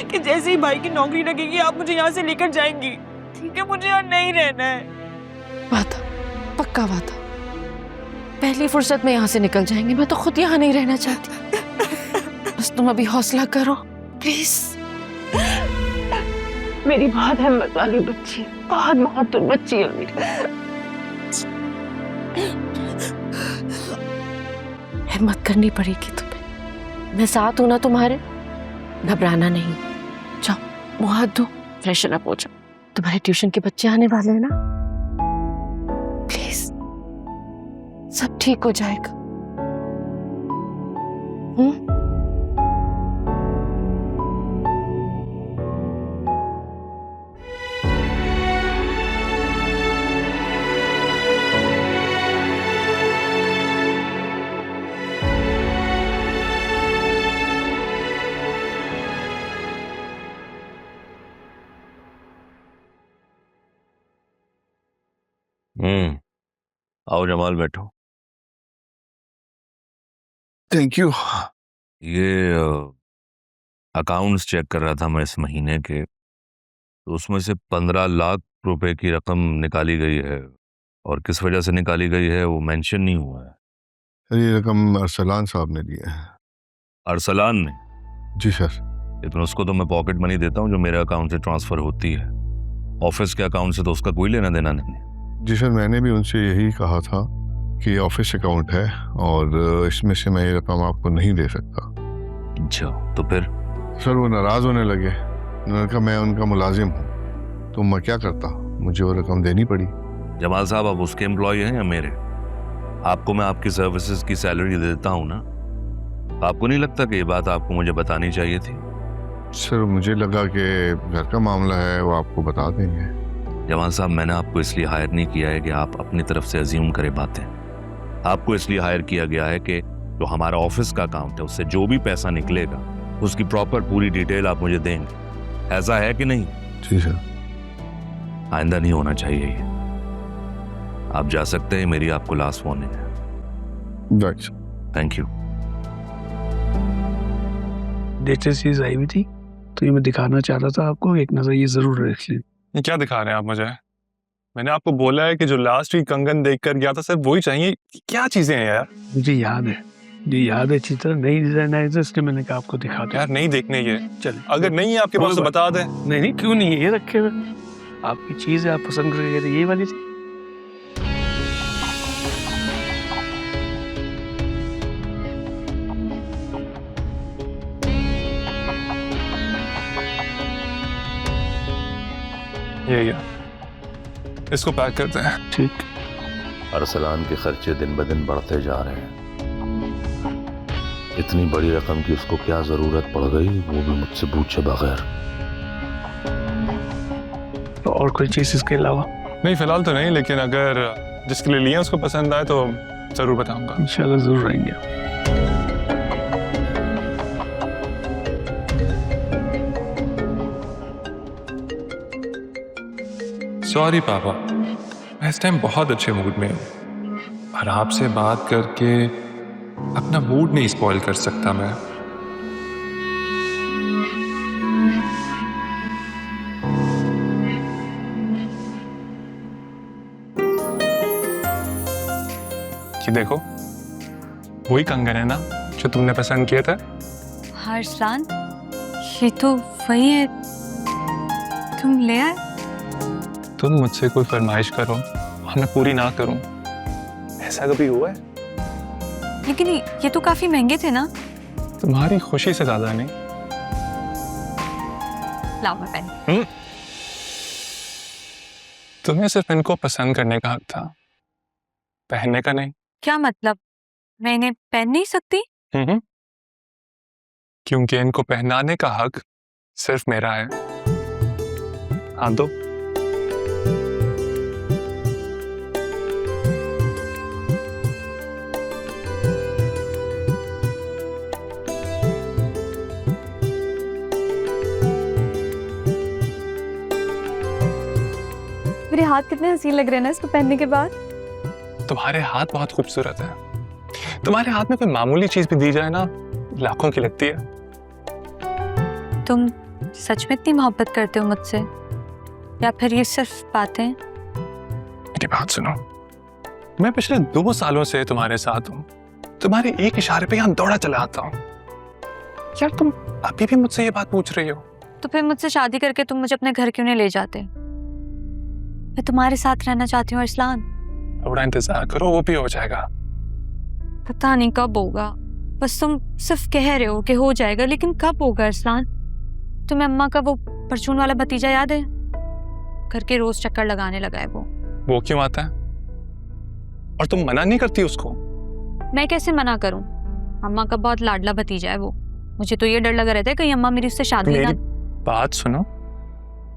कि जैसे ही भाई की नौकरी लगेगी आप मुझे यहाँ से लेकर जाएंगी। ठीक है, मुझे यहाँ नहीं रहना है। वादा, पक्का वादा, पहली फुर्सत में यहाँ से निकल जाएंगे। मैं तो खुद यहाँ नहीं रहना चाहती। बस तुम अभी हौसला करो प्लीज। मेरी बहुत हिम्मत वाली बच्ची, बहुत बहादुर बच्ची है मेरी। हिम्मत करनी पड़ेगी तुम्हें। मैं साथ हूं ना तुम्हारे, घबराना नहीं। जाओ मुंह हाथ धो, फ्रेशन अप हो जाओ। तुम्हारे ट्यूशन के बच्चे आने वाले हैं ना, प्लीज सब ठीक हो जाएगा। आओ जमाल, बैठो। Thank you. ये अकाउंट्स चेक कर रहा था मैं इस महीने के, तो उसमें से 15 लाख रुपए की रकम निकाली गई है, और किस वजह से निकाली गई है वो मेंशन नहीं हुआ है। ये रकम अरसलान साहब ने दी है। अरसलान ने? जी सर। लेकिन उसको तो मैं पॉकेट मनी देता हूँ जो मेरे अकाउंट से ट्रांसफर होती है। ऑफिस के अकाउंट से तो उसका कोई लेना देना नहीं। जी सर, मैंने भी उनसे यही कहा था कि ऑफिस अकाउंट है और इसमें से मैं ये रकम आपको नहीं दे सकता। अच्छा, तो फिर? सर वो नाराज होने लगे। उन्होंने कहा मैं उनका मुलाजिम हूँ, तो मैं क्या करता, मुझे वो रकम देनी पड़ी। जमाल साहब, आप उसके एम्प्लॉय हैं या मेरे? आपको मैं आपकी सर्विसेज की सैलरी देता हूँ ना। आपको नहीं लगता कि ये बात आपको मुझे बतानी चाहिए थी? सर मुझे लगा कि घर का मामला है, वो आपको बता देंगे। जवान साहब, मैंने आपको इसलिए हायर नहीं किया है कि आप अपनी तरफ से अज्यूम करें बातें। आपको इसलिए हायर किया गया है कि जो हमारा ऑफिस का अकाउंट है उससे जो भी पैसा निकलेगा उसकी प्रॉपर पूरी डिटेल आप मुझे देंगे। ऐसा है कि नहीं? जी सर। आइंदा नहीं होना चाहिए ये। आप जा सकते हैं, मेरी आपको लास्ट वार्निंग है। राइट। Thank you. लेटेस्ट चीज आई हुई थी तो ये मैं दिखाना चाह रहा था आपको, एक नजर ये जरूर रख लें। ये क्या दिखा रहे हैं आप मुझे? मैंने आपको बोला है कि जो लास्ट वीक कंगन देख कर गया था सिर्फ वही चाहिए। क्या चीजें हैं यार? मुझे याद है, मुझे याद है अच्छी तरह। नई डिजाइन आई थी इसलिए मैंने कहा आपको दिखा दो। यार नहीं देखने ये। चल, अगर नहीं है आपके पास तो बता दें। नहीं नहीं, क्यों नहीं है, ये रखे हुए आपकी चीज है, आप पसंद करके गए थे ये वाली चीज। ये इसको पैक करते हैं। ठीक। अरसलान के खर्चे दिन ब दिन बढ़ते जा रहे हैं। इतनी बड़ी रकम की उसको क्या जरूरत पड़ गई, वो भी मुझसे पूछे बगैर। तो और कोई चीज इसके अलावा? नहीं फिलहाल तो नहीं, लेकिन अगर जिसके लिए लिया उसको पसंद आए तो जरूर बताऊंगा। इंशाल्लाह जरूर आएंगे। सॉरी पापा, मैं इस टाइम बहुत अच्छे मूड में हूँ और आपसे बात करके अपना मूड नहीं स्पॉइल कर सकता मैं। ये देखो, वही कंगन है ना जो तुमने पसंद किया था? अरसलान, ये तो वही है, तुम ले आए। तुम मुझसे कोई फरमाइश करो और मैं पूरी ना करूं, ऐसा कभी हुआ है? लेकिन ये तो काफी महंगे थे ना। तुम्हारी खुशी से ज्यादा नहीं। लाओ मैं पहन। तुम्हें सिर्फ इनको पसंद करने का हक था, पहनने का नहीं। क्या मतलब, मैं इन्हें पहन नहीं सकती? क्योंकि इनको पहनाने का हक सिर्फ मेरा है। हाँ दो। मेरे हाथ कितने हसीन लग रहे हैं ना इसको पहनने के बाद। तुम्हारे हाथ बहुत खूबसूरत है। तुम्हारे हाथ में कोई मामूली चीज भी दी जाए ना, लाखों की लगती है। तुम सच में इतनी मोहब्बत करते हो मुझसे या फिर ये सिर्फ बातें? मेरी बात सुनो, मैं पिछले 2 सालों से तुम्हारे साथ हूँ, तुम्हारे एक इशारे पे यहाँ दौड़ा चला आता हूँ। यार तुम अभी भी मुझसे ये बात पूछ रही हो? तो फिर मुझसे शादी करके तुम मुझे अपने घर क्यों नहीं ले जाते? मैं तुम्हारे साथ रहना चाहती हूँ अरसलान। थोड़ा इंतजार करो, वो भी हो जाएगा। पता नहीं कब होगा, बस तुम सिर्फ कह रहे हो कि हो जाएगा, लेकिन कब होगा अरसलान? तुम्हें अम्मा का वो परचून वाला भतीजा याद है? घर के रोज चक्कर लगाने लगा है वो क्यों आता है? और तुम मना नहीं करती उसको? मैं कैसे मना करूं? अम्मा का बहुत लाडला भतीजा है वो। मुझे तो ये डर लगा रहता है कहीं अम्मा मेरी उससे शादी मेरी ना। बात सुनो,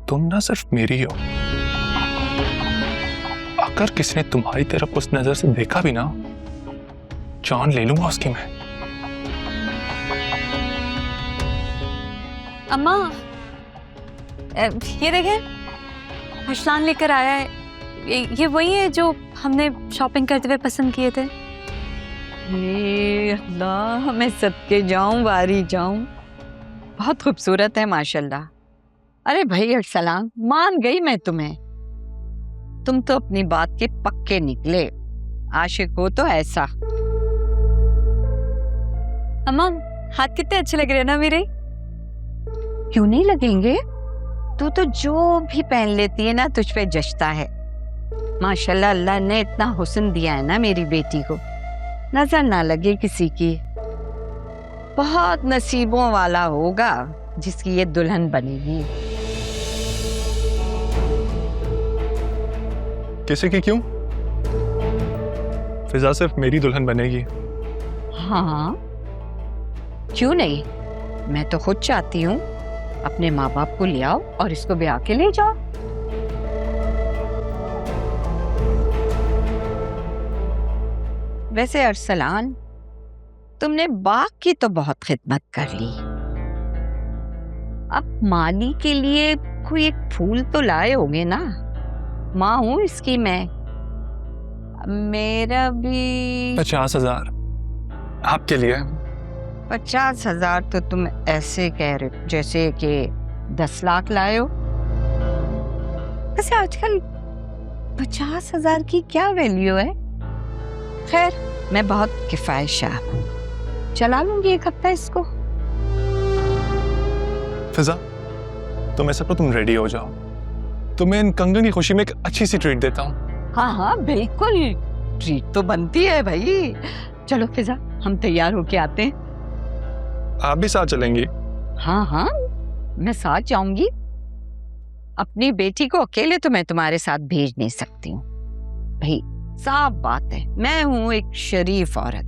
तुम ना सिर्फ मेरी हो। अगर किसी ने तुम्हारी तरफ उस नजर से देखा भी ना, जान ले लूंगा उसकी मैं। अम्मा ये देखें, अरसलान लेकर आया है। ये वही है जो हमने शॉपिंग करते हुए पसंद किए थे। अल्लाह, मैं सदके जाऊं वारी जाऊं, बहुत खूबसूरत है माशाल्लाह। अरे भाई अरसलान, मान गई मैं तुम्हें। तुम तो अपनी बात के पक्के निकले, आशिक हो तो ऐसा। अम्मा हाथ कितने अच्छे लग रहे हैं ना मेरे। क्यों नहीं लगेंगे? तू तो जो भी पहन लेती है ना, तुझ पे जचता है माशाल्लाह। अल्लाह ने इतना हुस्न दिया है ना मेरी बेटी को, नजर ना लगे किसी की। बहुत नसीबों वाला होगा जिसकी ये दुल्हन बनेगी। किसी की क्यों? फिजा सिर्फ मेरी दुल्हन बनेगी। हाँ, क्यों नहीं? मैं तो खुद चाहती हूँ अपने माँ बाप को ले आओ और इसको ब्याह के ले जाओ। वैसे अरसलान, तुमने बाग की तो बहुत खिदमत कर ली, अब माली के लिए कोई एक फूल तो लाए होंगे ना? माँ हूं इसकी मैं। मेरा भी 50,000 आपके लिए। 50,000 तो तुम ऐसे कह रहे हो जैसे कि 10 लाख लाए हो। वैसे आजकल 50,000 की क्या वैल्यू है? खैर, मैं बहुत किफायत हूँ, चला लूंगी एक हफ्ता इसको। फिजा, तुम ऐसा करो, तुम रेडी हो जाओ, तुम्हें इन कंगन की खुशी में एक अच्छी सी ट्रीट देता हूँ। हाँ हाँ बिल्कुल, ट्रीट तो बनती है भाई। चलो फिजा, हम तैयार होके आते हैं। आप भी साथ चलेंगी? हाँ हाँ, मैं साथ जाऊंगी। अपनी बेटी को अकेले तो मैं तुम्हारे साथ भेज नहीं सकती हूँ भाई, साफ बात है। मैं हूँ एक शरीफ औरत,